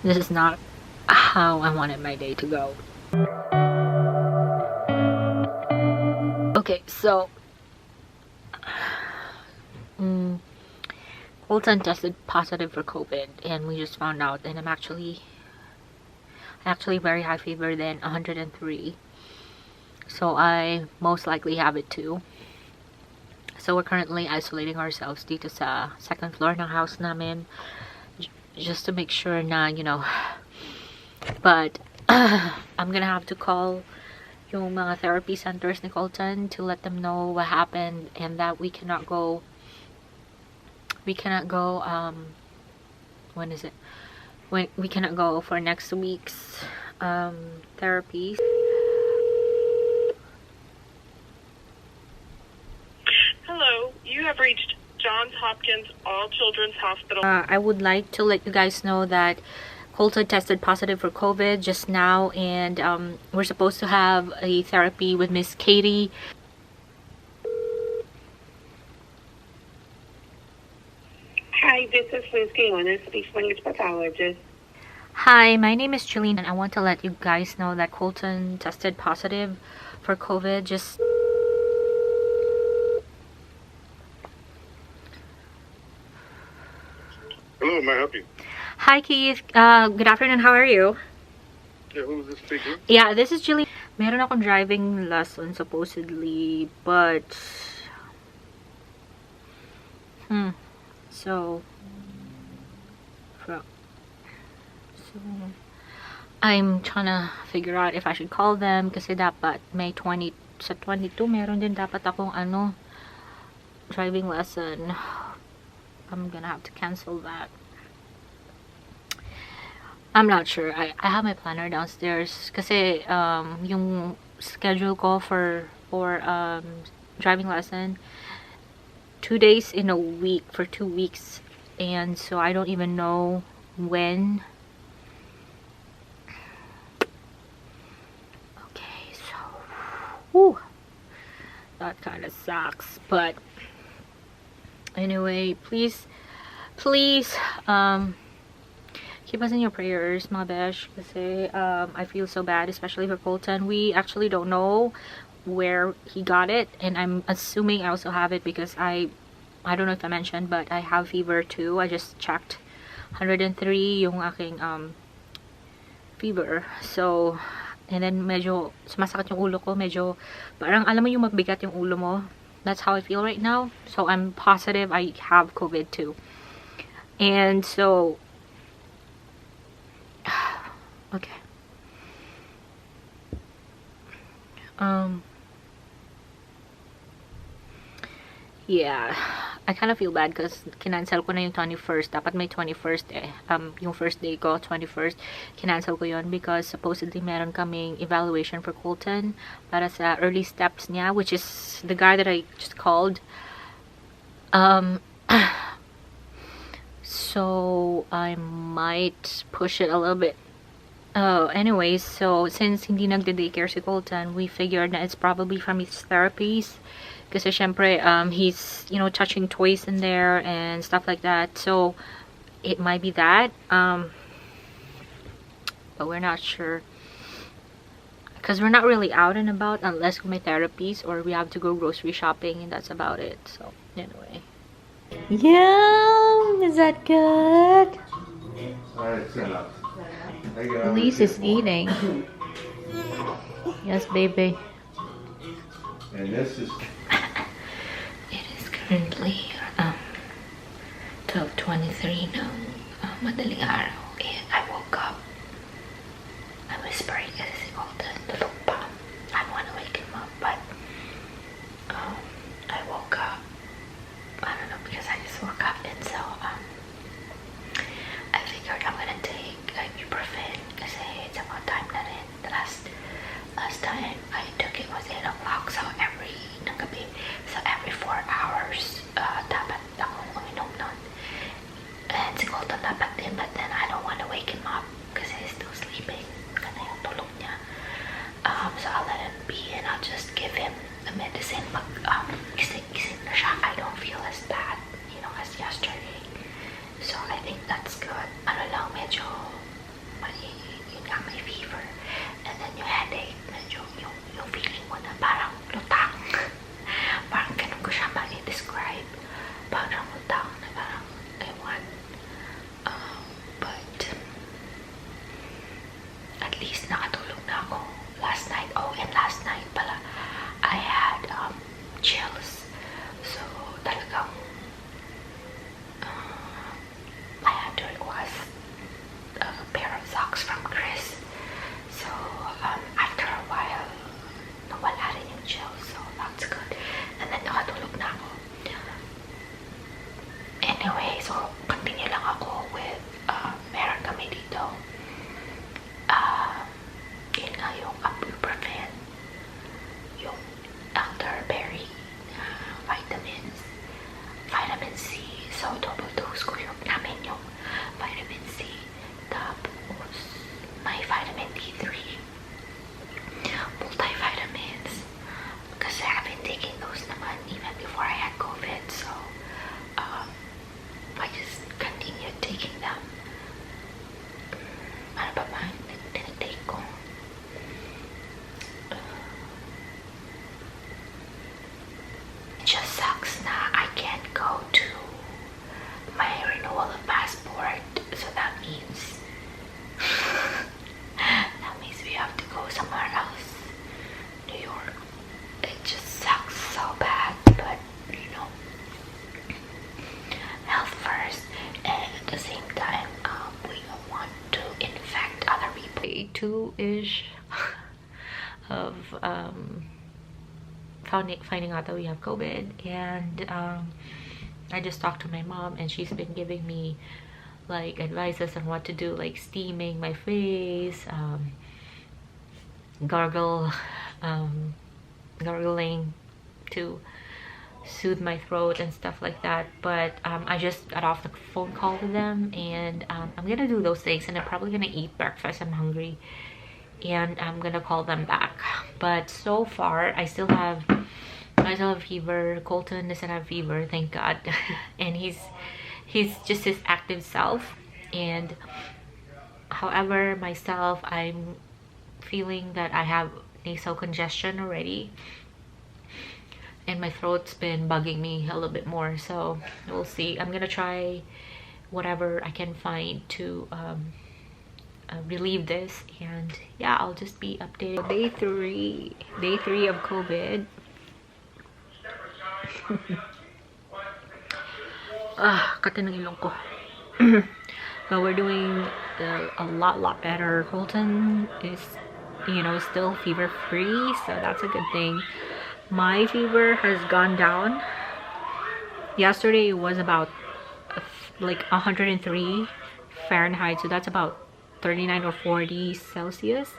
This is not how I wanted my day to go. Okay, so Colton tested positive for COVID, and we just found out, and I'm actually very high fever than 103, so I most likely have it too. So we're currently isolating ourselves dito sa second floor ng house namin, just to make sure na, you know, but I'm gonna have to call yung mga therapy centers ni Colton to let them know what happened, and that we cannot go when is it, when we cannot go for next week's therapy. Hello, you have reached Johns Hopkins All Children's Hospital. I would like to let you guys know that Colton tested positive for COVID just now, and we're supposed to have a therapy with Miss Katie. Hi, this is Liz Geline, I speak Spanish pathologist. Hi, my name is Geline, and I want to let you guys know that Colton tested positive for COVID just... Hello, may I help you? Hi Keith, good afternoon, how are you? Yeah, who is this speaking? Yeah, this is Geline. Meron akong driving lesson supposedly, but... So I'm trying to figure out if I should call them, kasi dapat May 20 sa 22 meron din dapat akong driving lesson. I'm gonna have to cancel that. I'm not sure. I have my planner downstairs kasi yung schedule ko for driving lesson 2 days in a week for 2 weeks, and so I don't even know when. Okay, so whew, that kind of sucks, but anyway, please keep us in your prayers, mga besh, kasi I feel so bad, especially for Colton. We actually don't know where he got it, and I'm assuming I also have it because I don't know if I mentioned, but I have fever too. I just checked 103 yung aking fever. So, and then medyo sumasakit yung ulo ko, medyo parang alam mo yung mabigat yung ulo mo. That's how I feel right now. So I'm positive I have COVID too. And so okay. Yeah, I kind of feel bad because kinancel ko na yung 21st. Dapat may 21st eh. Yung first day ko, 21st, kinancel ko yon because supposedly meron kaming evaluation for Colton para sa early steps niya, which is the guy that I just called. So I might push it a little bit. Anyways, so since hindi nagde-daycare si Colton, we figured that it's probably from his therapies. Kasi syempre, he's, you know, touching toys in there and stuff like that. So, it might be that. But we're not sure. Because we're not really out and about unless we make therapies or we have to go grocery shopping, and that's about it. So, anyway. Yum! Is that good? Elise is eating. Yes, baby. And this is... It is currently 12:23 ng madaling araw, and I woke up. I'm whispering kasi si Colton tulog pa. I don't want to wake him up, but I woke up. I don't know, because I just woke up, and so I figured I'm gonna take ibuprofen kasi it's about time na rin. The last time I took it was 8 o'clock, so every 4 hours dapat akong uminom nun. And si Colton dapat din, but then I don't want to wake day 2-ish of finding out that we have COVID, and I just talked to my mom, and she's been giving me like advices on what to do, like steaming my face, gargling to soothe my throat and stuff like that. But I just got off the phone call with them, and I'm gonna do those things, and I'm probably gonna eat breakfast. I'm hungry, and I'm gonna call them back. But so far I still have fever. Colton doesn't have fever, thank God. And he's just his active self. And however, myself, I'm feeling that I have nasal congestion already, and my throat's been bugging me a little bit more, so we'll see. I'm gonna try whatever I can find to relieve this, and yeah, I'll just be updated. Day three of COVID. Kati ng ilong ko. But we're doing a lot better. Colton is, you know, still fever free, so that's a good thing. My fever has gone down. Yesterday it was about like 103 Fahrenheit, so that's about 39 or 40 Celsius.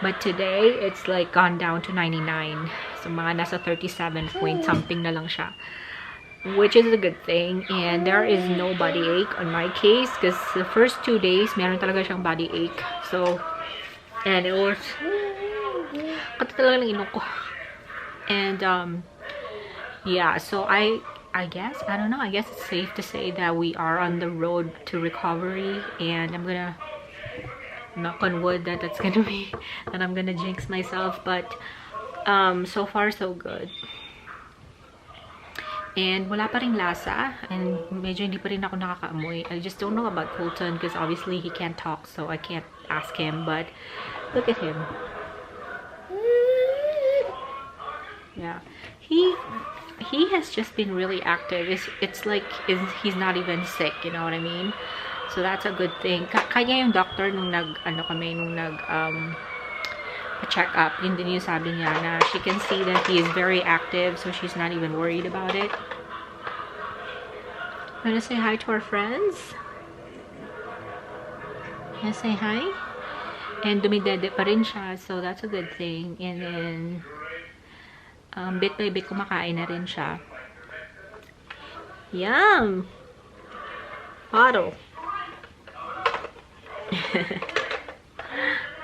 But today it's like gone down to 99, so mga nasa 37 point something na lang siya, which is a good thing. And there is no body ache on my case, because the first 2 days meron talaga siyang body ache. So, and it was kati talaga ng ilong ko. And yeah, so I guess, I don't know, I guess it's safe to say that we are on the road to recovery, and I'm gonna knock on wood that that's gonna be, that I'm gonna jinx myself. But so far so good. And wala pa ring lasa, and medyo hindi pa rin ako nakakaamoy. I just don't know about Colton, because obviously he can't talk, so I can't ask him. But look at him. Yeah, he has just been really active. It's like he's not even sick, you know what I mean? So that's a good thing. Kaya yung doctor nung check up, yun din yung sabi niya, na she can see that he is very active, so she's not even worried about it. Wanna say hi to our friends? Wanna say hi? And dumidede pa rin siya, so that's a good thing. And then bit by bit kumakain na rin siya. Yum! Bottle.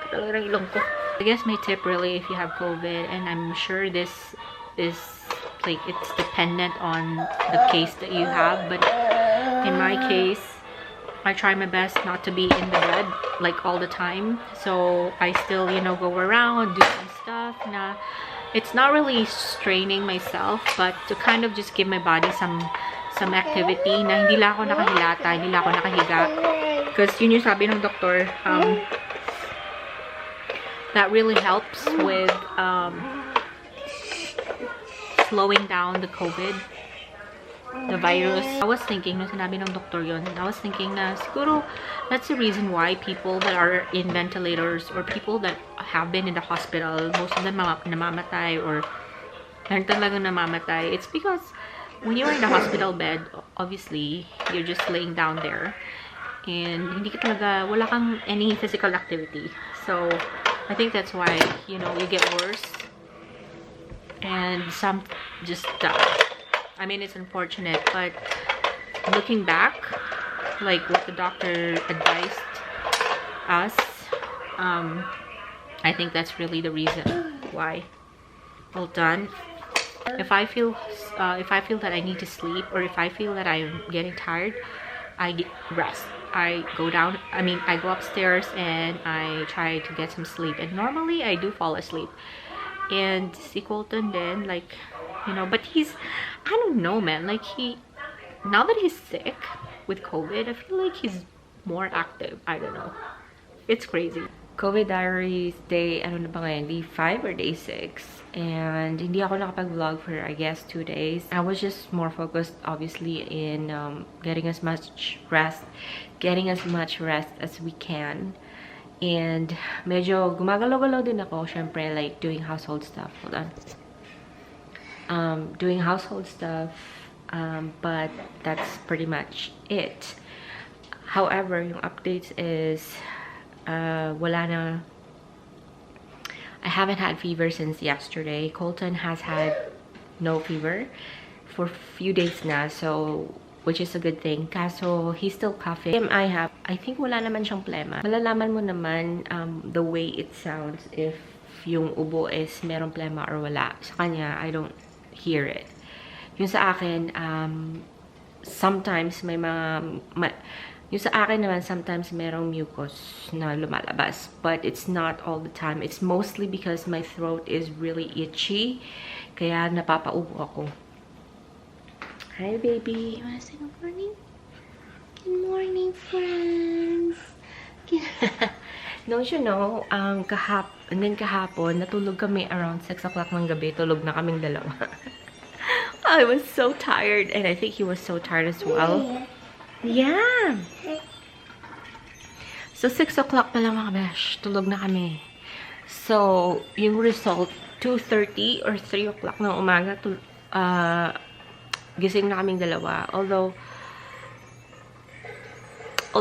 Talagang ilong ko. I guess my tip really, if you have COVID, and I'm sure this is like, it's dependent on the case that you have, but in my case, I try my best not to be in the bed like all the time. So I still, you know, go around, do some stuff na it's not really straining myself, but to kind of just give my body some activity na hindi lang ako nakahilata, hindi lang ako nakahiga. Because yun yung sabi ng doktor, that really helps with slowing down the COVID, the virus. I was thinking, nung sinabi ng doktor yun, I was thinking na siguro that's the reason why people that are in ventilators, or people that have been in the hospital, most of them namamatay, or meron talagang namamatay. It's because when you're in the hospital bed, obviously you're just laying down there, and hindi ka talaga, wala kang any physical activity. So I think that's why, you know, you get worse, and some just I mean, it's unfortunate, but looking back, like what the doctor advised us, I think that's really the reason why. Well done. If I feel that I need to sleep, or if I feel that I'm getting tired, I rest. I go down, I mean, I go upstairs and I try to get some sleep, and normally I do fall asleep. And si Colton then, like, you know, but he's, I don't know, man, like now that he's sick with COVID, I feel like he's more active. I don't know, it's crazy. COVID diaries day, ano na ba ngayon, day 5 or day 6, and hindi ako nakapag-vlog for, I guess, 2 days. I was just more focused, obviously, in getting as much rest as we can. And medyo gumagalaw-galaw din ako, syempre, like doing household stuff. Hold on. Doing household stuff, but that's pretty much it. However, yung updates is wala na. I haven't had fever since yesterday. Colton has had no fever for a few days na, so which is a good thing. Kaso he's still coughing. I think wala naman siyang plema. Malalaman mo naman the way it sounds if yung ubo is merong plema or wala. Sa kanya, I don't hear it. Yung sa akin, sometimes may yung sa akin naman, sometimes merong mucus na lumalabas. But it's not all the time. It's mostly because my throat is really itchy. Kaya napapaubo ako. Hi, baby. You wanna say good morning? Good morning, friends. Don't you know, kahapon, natulog kami around 6 o'clock ng gabi. Tulog na kaming dalawa. I was so tired. And I think he was so tired as well. Yeah. So, 6 o'clock pa lang mga besh. Tulog na kami. So, yung result, 2:30 or 3 o'clock ng umaga, gising na kaming dalawa. Although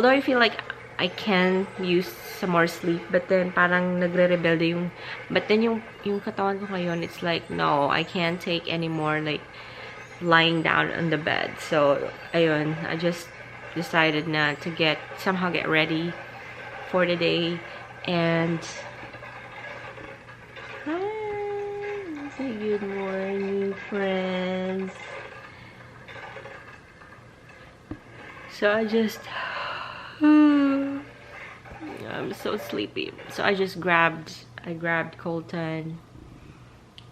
I feel like I can use some more sleep, but then parang nagre-rebelde yung, but then yung katawan ko ngayon, it's like, no, I can't take anymore, like, lying down on the bed. So, ayun, I just decided na to somehow get ready for the day. And hi, say good morning, friends. So I just I'm so sleepy. So I grabbed Colton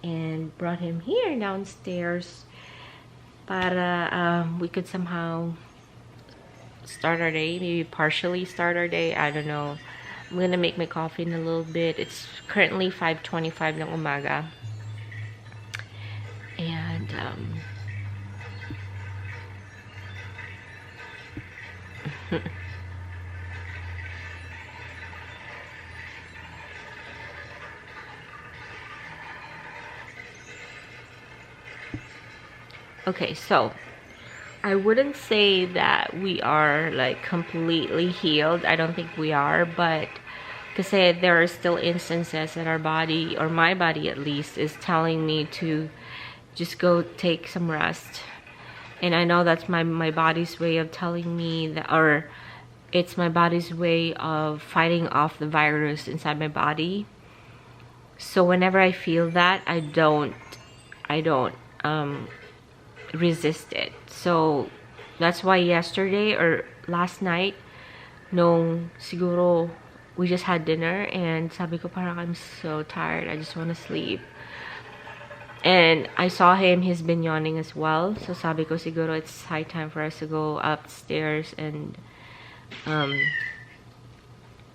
and brought him here downstairs para we could somehow start our day, maybe partially start our day. I don't know. I'm gonna make my coffee in a little bit. It's currently 5:25 ng umaga. And okay, so I wouldn't say that we are like completely healed. I don't think we are, but kasi there are still instances that our body, or my body at least, is telling me to just go take some rest. And I know that's my body's way of telling me that, or it's my body's way of fighting off the virus inside my body. So whenever I feel that, I don't resist it. So that's why yesterday or last night, nung siguro we just had dinner, and sabi ko parang I'm so tired, I just want to sleep. And I saw him, he's been yawning as well. So sabi ko siguro it's high time for us to go upstairs and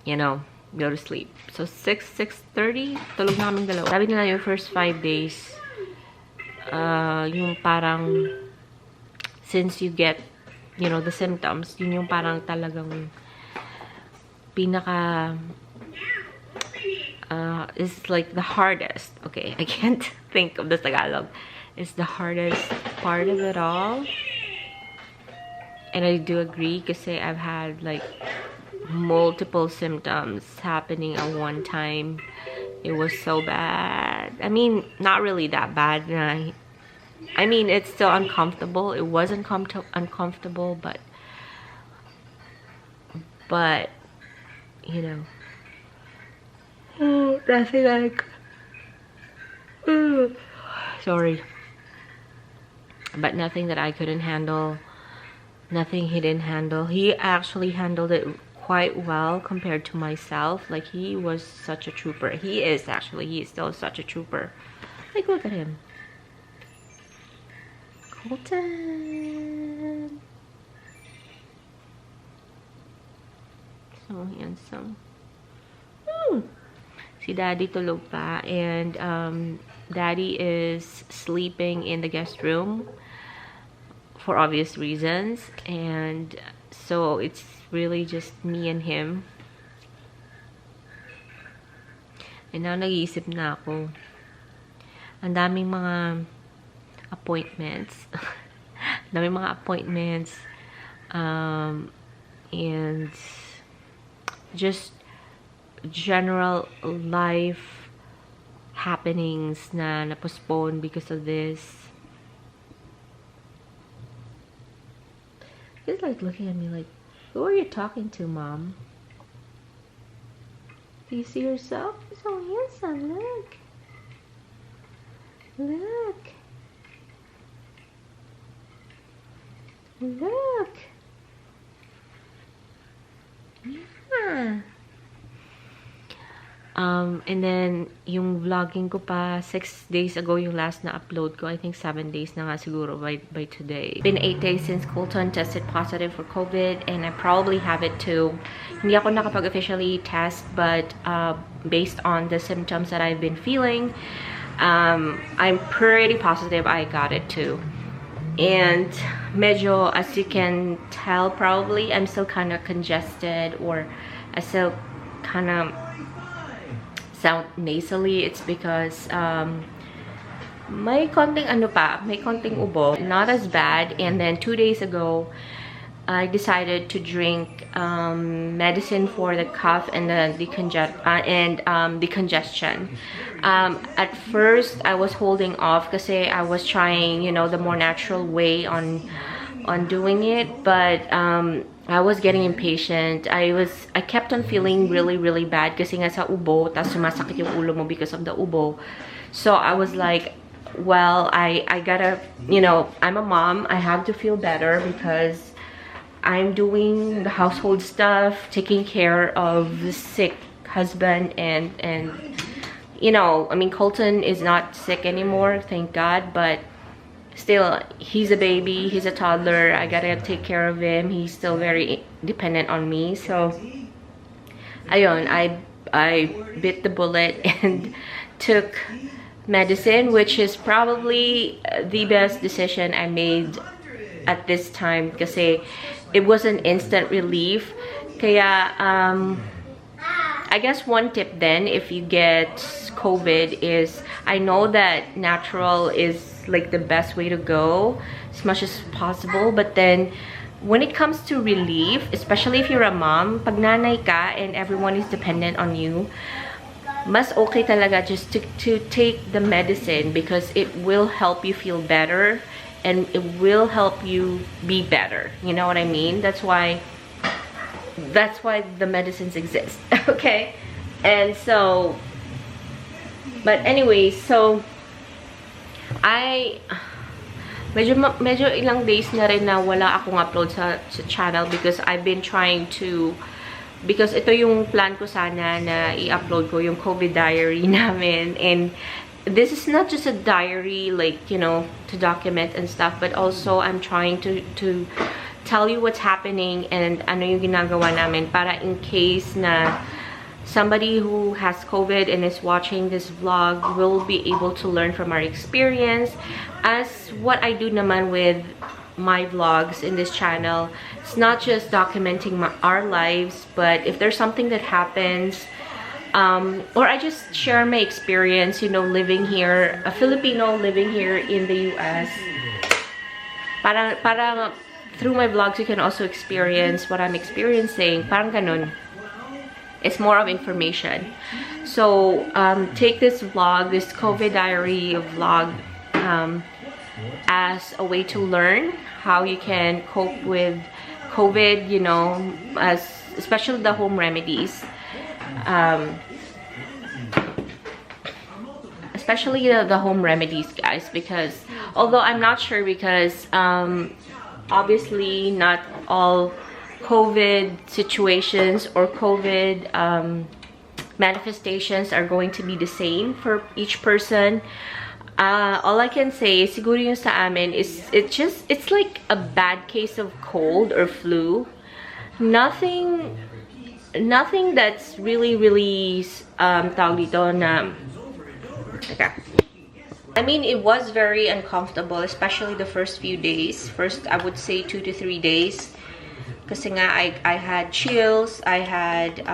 you know, go to sleep. So 6:30, tulog na kaming dalawa. Sabi nila yung first 5 days, yung parang, since you get, you know, the symptoms, yun yung parang talagang pinaka, is like the hardest. Okay, I can't think of the Tagalog. It's the hardest part of it all. And I do agree kasi I've had like multiple symptoms happening at one time. It was so bad. I mean, not really that bad. I mean, it's still uncomfortable. It was uncomfortable, but you know, nothing like, sorry, but nothing that I couldn't handle. Nothing he didn't handle. He actually handled it quite well compared to myself. Like, he was such a trooper. He is still such a trooper. Like, look at him. Colton. So handsome. Si Daddy tulog pa, and Daddy is sleeping in the guest room for obvious reasons, and so it's really just me and him. And now, nag-iisip na ako. Ang daming mga appointments. Daming mga appointments. And just general life happenings na na-postpone because of this. He's like looking at me like, who are you talking to, Mom? Do you see yourself? You're so handsome, look. Look. Look. Yeah. And then, yung vlogging ko pa, 6 days ago yung last na upload ko. I think 7 days na nga siguro by today. It's been 8 days since Colton tested positive for COVID, and I probably have it too. Hindi ako nakapag-officially test, but based on the symptoms that I've been feeling, I'm pretty positive I got it too. And medyo, as you can tell probably, I'm still kind of congested, or I still kind of sound nasally. It's because may konting may konting ubo, not as bad. And then 2 days ago, I decided to drink medicine for the cough and the decongestion. At first, I was holding off because I was trying, you know, the more natural way on doing it, but I was getting impatient. I kept on feeling really bad kasi nga sa ubo, tas sumasakit yung ulo mo because of the ubo. So I was like, well, I gotta, you know, I'm a mom, I have to feel better because I'm doing the household stuff, taking care of the sick husband, and you know, I mean, Colton is not sick anymore, thank God, but still, he's a baby, he's a toddler, I gotta take care of him, he's still very dependent on me. So ayun, I bit the bullet and took medicine, which is probably the best decision I made at this time kasi it was an instant relief. Kaya I guess one tip then, if you get COVID, is I know that natural is like the best way to go as much as possible, but then when it comes to relief, especially if you're a mom, pag nanay ka and everyone is dependent on you, mas okay talaga just to take the medicine, because it will help you feel better and it will help you be better. You know what I mean? That's why the medicines exist. Okay? And so, but anyway, so medyo ilang days na rin na wala akong upload sa channel because I've been trying to, because ito yung plan ko sana na i-upload ko yung COVID diary namin. And this is not just a diary, like, you know, to document and stuff, but also I'm trying to tell you what's happening and ano yung ginagawa namin para in case na somebody who has COVID and is watching this vlog will be able to learn from our experience. As what I do naman with my vlogs in this channel, it's not just documenting our lives, but if there's something that happens, or I just share my experience, you know, living here, a Filipino living here in the US. Para through my vlogs, you can also experience what I'm experiencing. Parang ganun. It's more of information. So take this vlog, this COVID diary vlog, as a way to learn how you can cope with COVID, you know, especially the home remedies. Especially the home remedies, guys, because although I'm not sure, because obviously not all COVID situations or COVID manifestations are going to be the same for each person. All I can say is siguro yung sa amin is it's like a bad case of cold or flu. Nothing that's really tawag dito na okay. I mean, it was very uncomfortable, especially the first few days. First, I would say 2 to 3 days. Kasi nga, I had chills, I had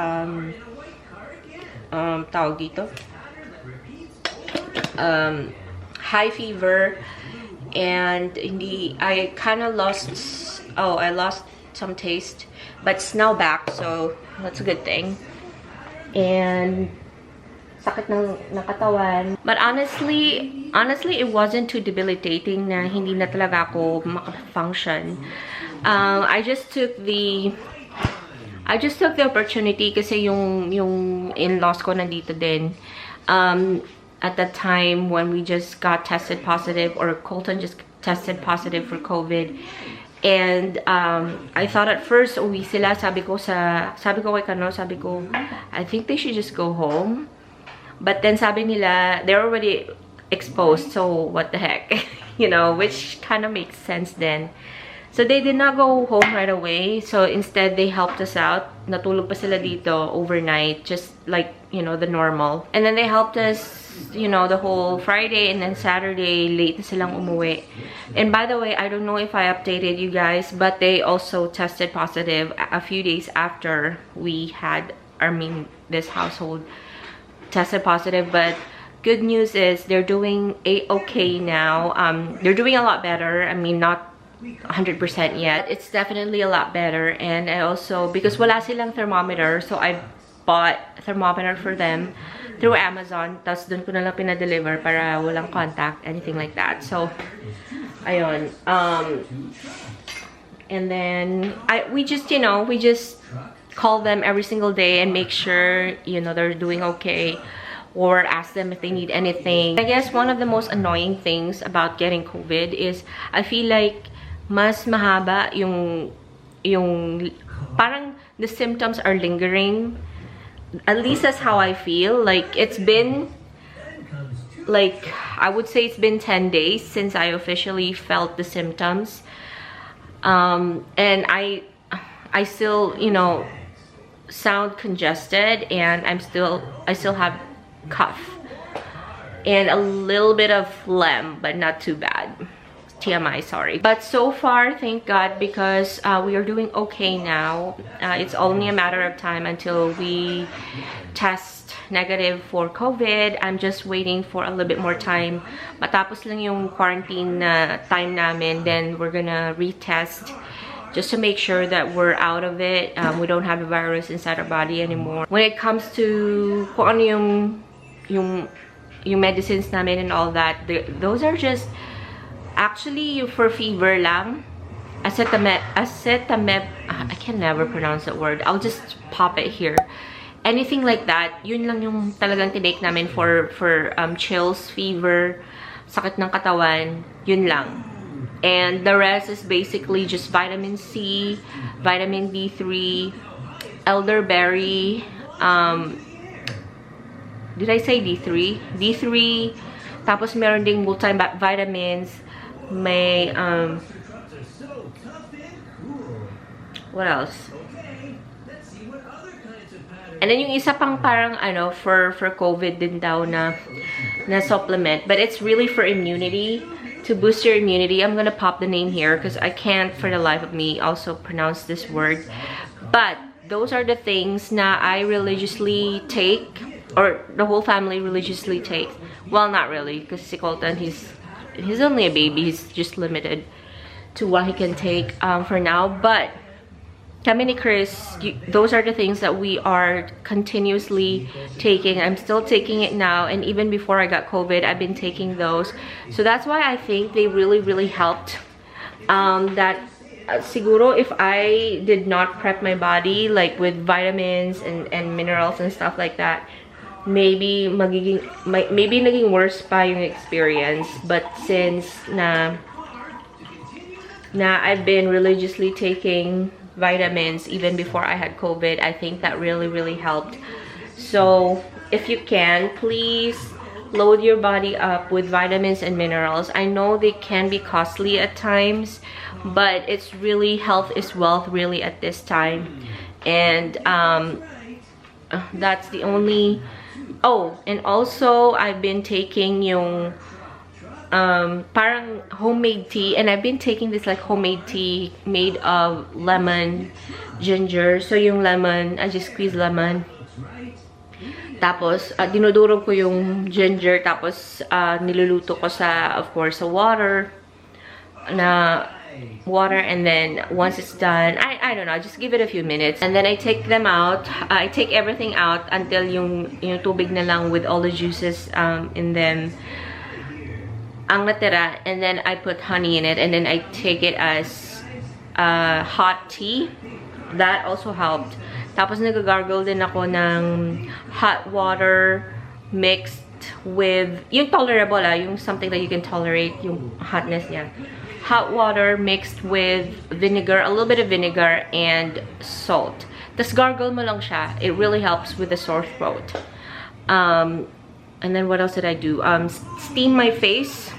tawag dito, high fever, and I kind of lost, I lost some taste, but it's now back, so that's a good thing. And sakit ng katawan. But honestly, it wasn't too debilitating na hindi na talaga ako makafunction. I just took the opportunity kasi yung in-laws ko nandito din. At that time when we just got tested positive, or Colton just tested positive for COVID. And I thought at first uwi sila, sabi ko kay Kano, I think they should just go home. But then sabi nila, they're already exposed, so what the heck, you know, which kind of makes sense then. So they did not go home right away. So instead, they helped us out. Natulog pa sila dito overnight, just like, you know, the normal. And then they helped us, you know, the whole Friday, and then Saturday, late na silang umuwi. And by the way, I don't know if I updated you guys, but they also tested positive a few days after we had, this household tested positive. But good news is they're doing okay now. They're doing a lot better. I mean, not 100% yet. It's definitely a lot better. And I also, because wala silang thermometer, so I bought a thermometer for them through Amazon. Tapos dun ko na lang pinadeliver para walang contact, anything like that. So, ayun. And then we just call them every single day and make sure, you know, they're doing okay, or ask them if they need anything. I guess one of the most annoying things about getting COVID is I feel like mas mahaba yung parang the symptoms are lingering. At least that's how I feel. Like, it's been, like, I would say it's been 10 days since I officially felt the symptoms. And I still, you know, sound congested, and I still have cough and a little bit of phlegm, but not too bad. TMI, sorry. But so far, thank God, because we are doing okay now. It's only a matter of time until we test negative for COVID. I'm just waiting for a little bit more time. Matapos lang yung quarantine time namin, then we're gonna retest just to make sure that we're out of it. We don't have the virus inside our body anymore. When it comes to kung ano yung medicines namin and all that, those are just actually for fever lang. Acetamib, I can never pronounce that word. I'll just pop it here. Anything like that, yun lang yung talagang tinake namin for chills, fever, sakit ng katawan, yun lang. And the rest is basically just vitamin C, vitamin D3, elderberry, did I say D3? D3, tapos meron ding multivitamins, may, what else? And then yung isa pang parang ano, for COVID din daw na supplement, but it's really for immunity, to boost your immunity. I'm gonna pop the name here because I can't for the life of me also pronounce this word. But those are the things na I religiously take, or the whole family religiously takes. Well, not really, because si Colton, he's only a baby. He's just limited to what he can take for now. But kami ni Chris, those are the things that we are continuously taking. I'm still taking it now, and even before I got COVID, I've been taking those. So that's why I think they really helped. Siguro if I did not prep my body like with vitamins and minerals and stuff like that, maybe naging worse pa yung experience. But since na I've been religiously taking vitamins even before I had COVID, I think that really helped. So if you can, please load your body up with vitamins and minerals. I know they can be costly at times, but it's really, health is wealth really at this time. And that's the only. Oh, and also I've been taking yung parang homemade tea, and I've been taking this like homemade tea made of lemon, ginger. So yung lemon, I just squeeze lemon, Tapos, dinudurog ko yung ginger. Tapos, niluluto ko sa, of course, sa water. And then once it's done, I don't know, I just give it a few minutes. And then I take them out. I take everything out until yung tubig na lang with all the juices in them ang natira. And then I put honey in it. And then I take it as hot tea. That also helped. Tapos nagagargle din ako ng hot water mixed with, yung tolerable yung something that you can tolerate, yung hotness niya. Hot water mixed with vinegar, a little bit of vinegar and salt. Tapos gargle mo lang siya. It really helps with the sore throat. And then what else did I do? Steam my face.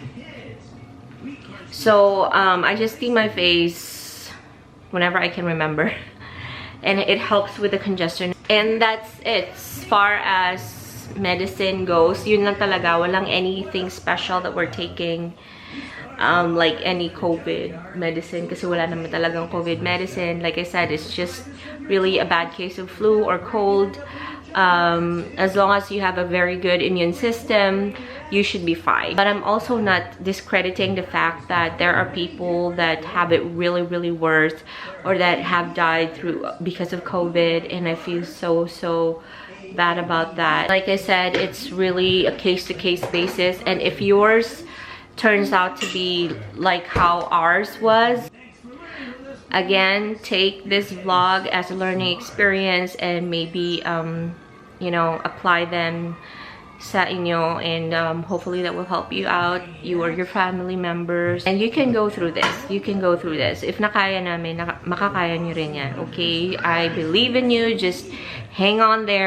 So I just steam my face whenever I can remember. And it helps with the congestion. And that's it. As far as medicine goes, yun lang talaga. Walang anything special that we're taking. Like any COVID medicine. Kasi wala naman talagang COVID medicine. Like I said, it's just really a bad case of flu or cold. As long as you have a very good immune system, you should be fine. But I'm also not discrediting the fact that there are people that have it really, really worse, or that have died because of COVID, and I feel so bad about that. Like I said, it's really a case-to-case basis, and if yours turns out to be like how ours was, again, take this vlog as a learning experience and maybe you know, apply them sa inyo, and hopefully that will help you out, you or your family members, and you can go through this. You can go through this. If nakaya namin, makakaya nyo rin yan. Okay, I believe in you. Just hang on there.